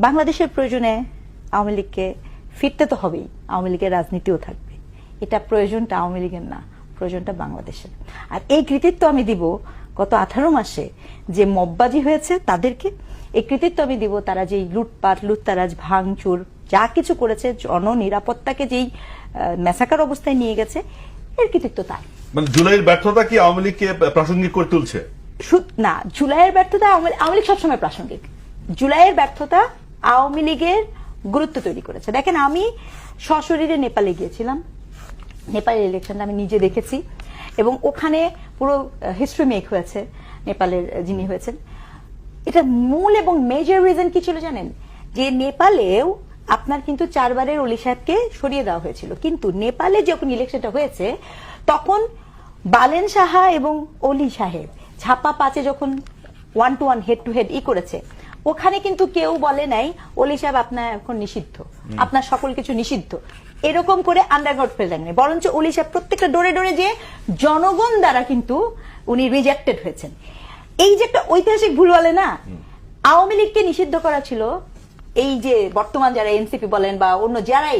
বাংলাদেশের প্রয়োজনে আওয়ামী লীগকে ফিরতে তো হবেই, আওয়ামী লীগের রাজনীতিও থাকবে। এটা প্রয়োজনটা আওয়ামী লীগের না, প্রয়োজনটা বাংলাদেশের। আর এই কৃতিত্ব আমি দিব গত 18 মাসে যে মববাজি হয়েছে তাদেরকে, এই কৃতিত্ব আমি দিব তারা যেই লুটপাট, লুটতারাজ, ভাঙচুর যা কিছু করেছে, জননিরাপত্তাকে যেই ম্যাসাকার অবস্থায় নিয়ে গেছে, এর কৃতিত্ব তার। মানে জুলাইয়ের ব্যর্থতা কি আওয়ামী লীগকে প্রাসঙ্গিক করে তুলছে? না, জুলাইয়ের ব্যর্থতা আওয়ামী লীগ সবসময় প্রাসঙ্গিক। জুলাইয়ের ব্যর্থতা আওয়ামী লীগের গুরুত্ব তৈরি করেছে। দেখেন, আমি সশরীরে নেপালে গিয়েছিলাম, নেপালের ইলেকশনটা আমি নিজে দেখেছি এবং ওখানে পুরো হিস্ট্রি মেক হয়েছে নেপালের যিনি হয়েছেন। এটা মূল এবং মেজর রিজন কি ছিল জানেন? যে নেপালেও আপনার কিন্তু 4 বারের অলি সাহেবকে সরিয়ে দেওয়া হয়েছিল, কিন্তু নেপালে যখন ইলেকশনটা হয়েছে তখন বালেন সাহা এবং অলি সাহেব ছাপা 5-এ যখন 1-to-1 হেড টু হেড করেছে, ওখানে কিন্তু কেউ বলে নাই অলি সাহেব আপনার এখন নিষিদ্ধ, আপনার সকল কিছু নিষিদ্ধ, এরকম করে আন্ডারগ্রাউন্ড ফেলে দেননি। বরঞ্চ অলি সাহেব প্রত্যেকটা ডোরে ডোরে যে জনগণ দ্বারা কিন্তু উনি রিজেক্টেড হয়েছেন। এই যে একটা ঐতিহাসিক ভুল বলে না, আওয়ামী লীগকে নিষিদ্ধ করা ছিল এই যে বর্তমান যারা এনসিপি বলেন বা অন্য যারাই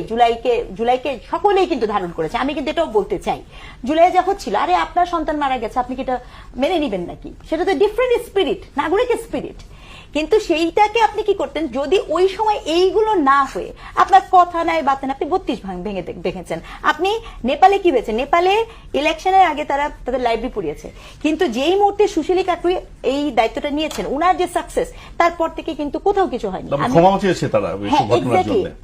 জুলাইকে সকলেই কিন্তু ধারণ করেছে। আমি কিন্তু এটাও বলতে চাই, জুলাই যা হচ্ছিল, আরে আপনার সন্তান মারা গেছে, আপনি কি এটা মেনে নিবেন নাকি? সেটা তো ডিফারেন্ট স্পিরিট, নাগরিকের স্পিরিট। কিন্তু সেইটাকে আপনি কি করতেন যদি ওই সময় এইগুলো না হয়ে আপনার কথা নাই বার্তা নাই, আপনি 32 ভেঙে দেখেছেন। আপনি নেপালে কি হয়েছে? নেপালে ইলেকশনের আগে তারা তাদের লাইব্রেরি পুড়িয়েছে, কিন্তু যেই মুহূর্তে সুশীলী কাকুই এই দায়িত্বটা নিয়েছেন, উনার যে সাকসেস, তারপর থেকে কিন্তু কোথাও কিছু হয়নি।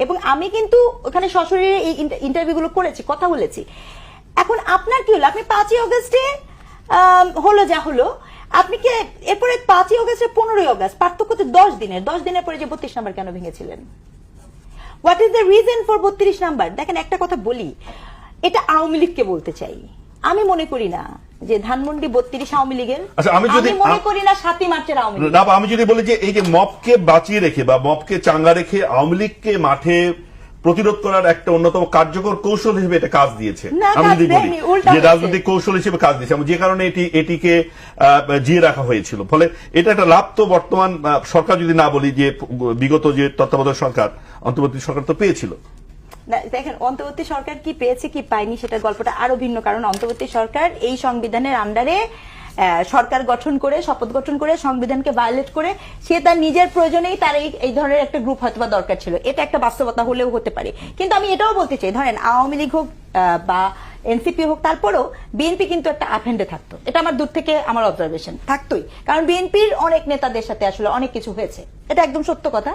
এবং আমি কিন্তু ওখানে সশরীরে এই ইন্টারভিউগুলো করেছি, কথা বলেছি। এখন আপনার কি হলো? আপনি 5ই অগস্টে হলো যা হলো, আপনি কি এরপরে 5ই অগস্টের 15ই অগস্ট পার্থক্য তো 10 দিনের পরে যে 32 নাম্বার কেন ভেঙেছিলেন? What is the reason for 32 number? দেখেন, একটা কথা বলি, এটা আওয়ামী লীগকে বলতে চাই। আমি মনে করি না যে ধানমন্ডি 32 আওয়ামী লীগের, আমি মনে করি না 7ই মার্চের আওয়ামী লীগ। আমি যদি বলি যে এই যে মবকে বাঁচিয়ে রেখে বা মবকে চাঙ্গা রেখে আওয়ামী লীগকে মাঠে প্রতিরোধ করার একটা অন্যতম কার্যকর কৌশল হিসেবে এটা কাজ দিয়েছে, আমি যদি বলি যে রাজনৈতিক কৌশল হিসেবে কাজ দিয়েছে, যে কারণে এটিকে জিয়ে রাখা হয়েছিল। ফলে এটা একটা লাভ তো বর্তমান সরকার, যদি না বলি যে বিগত যে তত্ত্বাবধায়ক সরকার, অন্তর্বর্তী সরকার তো পেয়েছিল। দেখেন, অন্তর্বর্তী সরকার কি পেয়েছে কি পায়নি সেটা গল্পটা আরো ভিন্ন। কারণ অন্তর্বর্তী সরকার এই সংবিধানের আন্ডারে সরকার গঠন করে, শপথ গঠন করে, সংবিধানকে ভায়োলেট করে, সে তার নিজের প্রয়োজনেই তার এই ধরনের একটা গ্রুপ হয়তো বা দরকার ছিল। এটা একটা বাস্তবতা হলেও হতে পারে। কিন্তু আমি এটাও বলতে চাই, ধরেন আওয়ামী লীগ হোক বা এনসিপি হোক, তারপরেও বিএনপি কিন্তু একটা আপহ্যান্ডে থাকতো। এটা আমার দূর থেকে আমার অবজারভেশন থাকতোই, কারণ বিএনপির অনেক নেতাদের সাথে আসলে অনেক কিছু হয়েছে, এটা একদম সত্য কথা।